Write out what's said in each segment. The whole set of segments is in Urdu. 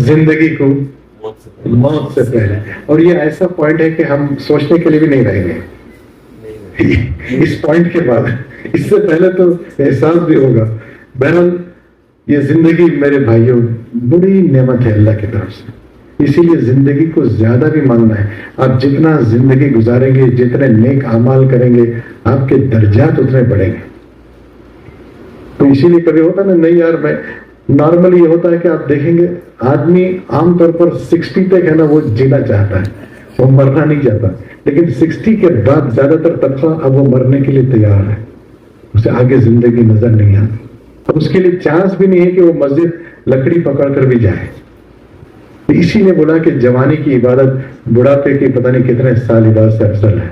زندگی کو موت سے پہلے. اور یہ ایسا پوائنٹ ہے کہ ہم سوچنے کے لیے بھی نہیں رہیں گے اس پوائنٹ کے بعد. اس سے پہلے تو احساس بھی ہوگا. بہرحال یہ زندگی میرے بھائیوں بڑی نعمت ہے اللہ کی طرف سے. اسی لیے زندگی کو زیادہ بھی ماننا ہے. آپ جتنا زندگی گزاریں گے, جتنے نیک اعمال کریں گے, آپ کے درجات اتنے بڑھیں گے. تو اسی لیے کبھی ہوتا نا, نہیں یار میں نارملی یہ ہوتا ہے کہ آپ دیکھیں گے آدمی عام طور پر 60 تک ہے نا وہ جینا چاہتا ہے, وہ مرنا نہیں چاہتا. لیکن 60 کے بعد زیادہ تر طبقہ اب وہ مرنے کے لیے تیار ہے, اسے آگے زندگی نظر نہیں آتی. اب اس کے لیے چانس بھی نہیں ہے کہ وہ مسجد لکڑی پکڑ کر بھی جائے. اسی نے بولا کہ جوانی کی عبادت بڑھاپے کی پتہ نہیں کتنے سال عبادت سے افضل ہے.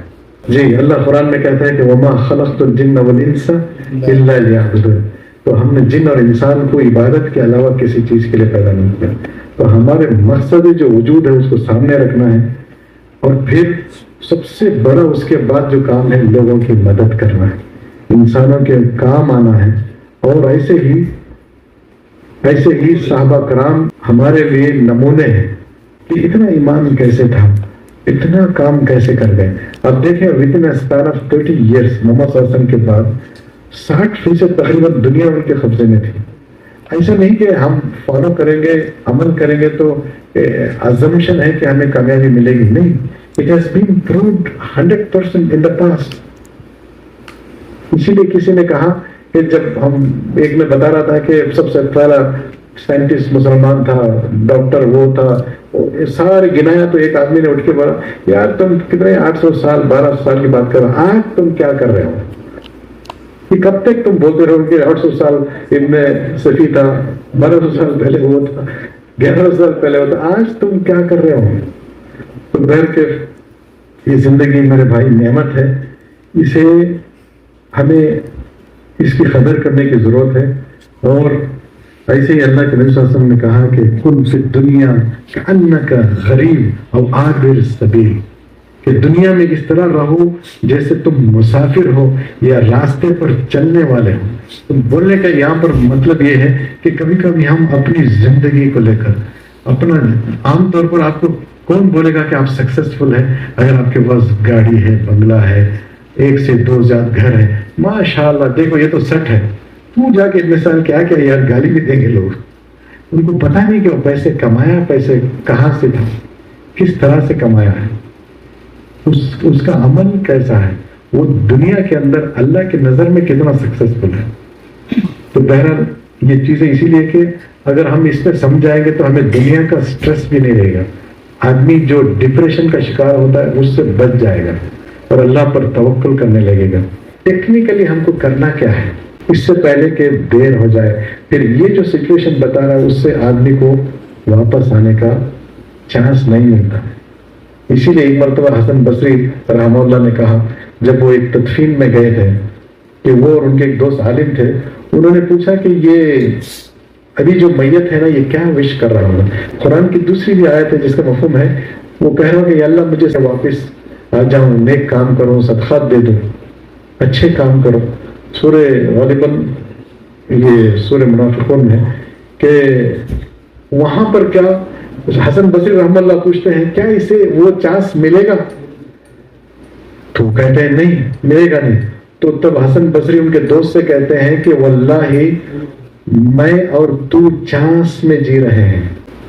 جی اللہ قرآن میں کہتا ہے کہ وما خلقت الجن والانس الا لیعبدون. تو ہم نے جن اور انسان کو عبادت کے علاوہ کسی چیز کے لیے پیدا نہیں کیا. تو ہمارے مقصد جو وجود ہے اس کو سامنے رکھنا ہے, اور پھر سب سے بڑا اس کے بعد جو کام ہے لوگوں کی مدد کرنا ہے, انسانوں کے کام آنا ہے. اور ایسے ہی صحابہ کرام ہمارے لیے نمونے ہیں کہ اتنا ایمان کیسے تھا, اتنا کام کیسے کر گئے. اب دیکھیں within a span of 30 years محمد صلی اللہ علیہ وسلم کے بعد 60% تقریباً دنیا ان کے قبضے میں تھی. ایسا نہیں کہ ہم فالو کریں گے, عمل کریں گے تو assumption ہے کہ ہمیں کامیابی ملے گی. نہیں, it has been proved 100% in the past. اسی لیے کسی نے کہا کہ جب ہم ایک میں بتا رہا تھا کہ سب سے پہلا سائنٹسٹ مسلمان تھا, ڈاکٹر وہ تھا, سارے گنایا تو ایک آدمی نے اٹھ کے بولا یار تم کتنے 800 سال 1200 سال کی بات کر رہے ہو, آج تم کیا کر رہے ہو؟ کہ کب تک تم بولتے رہو کہ 800 سال ابن صفی تھا, 1200 سال پہلے وہ تھا, 1100 سال پہلے وہ تھا, آج تم کیا کر رہے ہو؟ تو بہر کے یہ زندگی میرے بھائی نعمت ہے, اسے ہمیں اس کی قدر کرنے کی ضرورت ہے. اور ایسے ہی اللہ کے نبی صلی اللہ علیہ وسلم نے کہا کہ کن فی الدنیا کأنک غریب او عابر السبیل, کہ دنیا میں اس طرح رہو جیسے تم مسافر ہو یا راستے پر چلنے والے ہو. تو بولنے کا یہاں پر مطلب یہ ہے کہ کبھی کبھی ہم اپنی زندگی کو لے کر اپنا, عام طور پر آپ کو کون بولے گا کہ آپ سکسیسفل ہیں اگر آپ کے پاس گاڑی ہے, بنگلہ ہے, 1 سے 2 زیادہ گھر ہے, ماشاءاللہ دیکھو یہ تو سٹ ہے. تو جا کے اتنے سال کیا یار, گالی بھی دیں گے لوگ. ان کو پتہ نہیں کہ وہ پیسے کمایا, پیسے کہاں سے تھا, کس طرح سے کمایا ہے, اس کا عمل کیسا ہے, وہ دنیا کے اندر اللہ کے نظر میں کتنا سکسیسفل ہے. تو بہرحال یہ چیزیں اسی لیے کہ اگر ہم اس میں سمجھ جائیں گے تو ہمیں دنیا کا سٹریس بھی نہیں رہے گا. آدمی جو ڈپریشن کا شکار ہوتا ہے اس سے بچ جائے گا اور اللہ پر توکل کرنے لگے گا. ٹیکنیکلی ہم کو کرنا کیا ہے, اس سے پہلے کہ دیر ہو جائے, پھر یہ جو سچویشن بتا رہا ہے اس سے آدمی کو واپس آنے کا چانس نہیں ملتا. اسی لیے ایک مرتبہ حسن بصری رحمہ اللہ نے کہا, جب وہ ایک تدفین میں گئے تھے کہ وہ اور ان کے ایک دوست عالم تھے, انہوں نے پوچھا کہ یہ ابھی جو میت ہے نا یہ کیا وش کر رہا ہوگا. قرآن کی دوسری بھی آیت ہے جس کا مفہوم ہے, وہ کہہ رہا کہ یا اللہ مجھے سے واپس آ جاؤں, نیک کام کروں, صدقات دے دوں, اچھے کام کرو. سورہ غالباً یہ سورہ منافقون ہے کہ وہاں پر کیا حسن بصری رحمہ اللہ پوچھتے ہیں کیا اسے وہ چانس ملے گا, تو کہتے ہیں نہیں ملے گا نہیں. تو تب حسن بصری ان کے دوست سے کہتے ہیں کہ واللہ میں اور تو چانس میں جی رہے ہیں,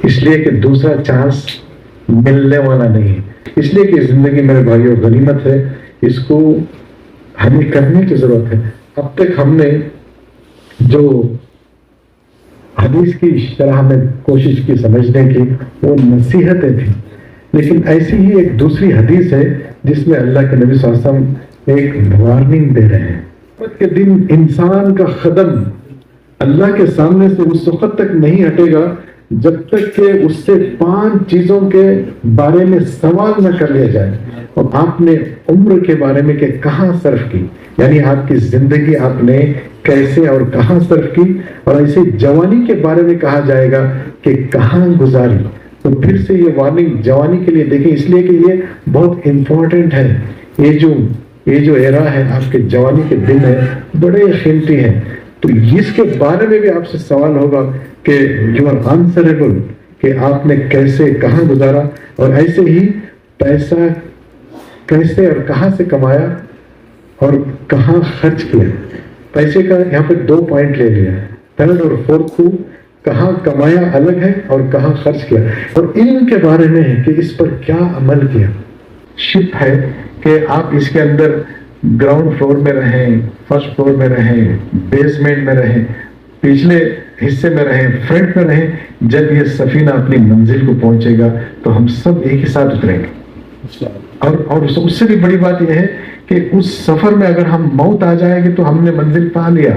اس لیے کہ دوسرا چانس ملنے والا نہیں. اس لیے کہ زندگی میرے بھائیوں غنیمت ہے, اس کو ہمیں کرنے کی ضرورت ہے. اب تک ہم نے جو حدیث کی شرح میں کوشش کی سمجھنے کی وہ نصیحتیں تھیں, لیکن ایسی ہی ایک دوسری حدیث ہے جس میں اللہ کے نبی صلی اللہ علیہ وسلم ایک وارننگ دے رہے ہیں. قیامت کے دن انسان کا قدم اللہ کے سامنے سے اس وقت تک نہیں ہٹے گا جب تک کہ اس سے 5 چیزوں کے بارے میں سوال نہ کر لیا جائے. اور آپ نے عمر کے بارے میں کہ کہاں صرف کی, یعنی آپ کی زندگی آپ نے کیسے اور کہاں صرف کی, اور ایسے جوانی کے بارے میں کہا جائے گا کہ کہاں گزاری. تو پھر سے یہ وارننگ جوانی کے لیے دیکھیں, اس لیے کہ یہ بہت امپورٹنٹ ہے. یہ جو ایرا ہے آپ کے جوانی کے دن ہے بڑے قیمتی ہیں. تو اس کے بارے میں بھی آپ سے سوال ہوگا کہ یو آر آنسریبل, کہ آپ نے کیسے کہاں گزارا اور ایسے ہی پیسہ کیسے اور کہاں سے کمایا اور کہاں خرچ کیا. پیسے کا یہاں پہ 2 پوائنٹ لے لیا ہے. تھرڈ اور فورتھ کو کہاں کمایا الگ ہے اور کہاں خرچ کیا, اور علم کے بارے میں ہے کہ اس پر کیا عمل کیا. شپ ہے کہ آپ اس کے اندر گراؤنڈ فلور میں رہیں, فرسٹ فلور میں رہیں, بیسمنٹ میں رہیں, پچھلے حصے میں رہیں, فرنٹ میں رہیں, جب یہ سفینہ اپنی منزل کو پہنچے گا تو ہم سب ایک ہی ساتھ اتریں گے. اور اس سے بھی بڑی بات یہ ہے کہ اس سفر میں اگر ہم موت آ جائے گی تو ہم نے منزل پا لیا.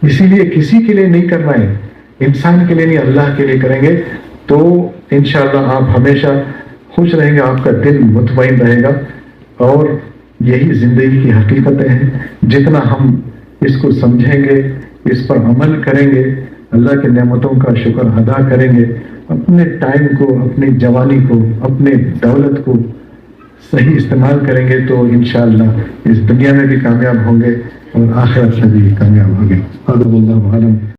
اسی لیے کسی کے لیے نہیں کرنا ہے, انسان کے لیے نہیں, اللہ کے لیے کریں گے تو انشاءاللہ آپ ہمیشہ خوش رہیں گے, آپ کا دل مطمئن رہے گا. اور یہی زندگی کی حقیقتیں ہیں. جتنا ہم اس کو سمجھیں گے, اس پر عمل کریں گے, اللہ کی نعمتوں کا شکر ادا کریں گے, اپنے ٹائم کو, اپنی جوانی کو, اپنے دولت کو صحیح استعمال کریں گے تو انشاءاللہ اس دنیا میں بھی کامیاب ہوں گے اور آخرت میں بھی کامیاب ہوں گے. اللہ عالم.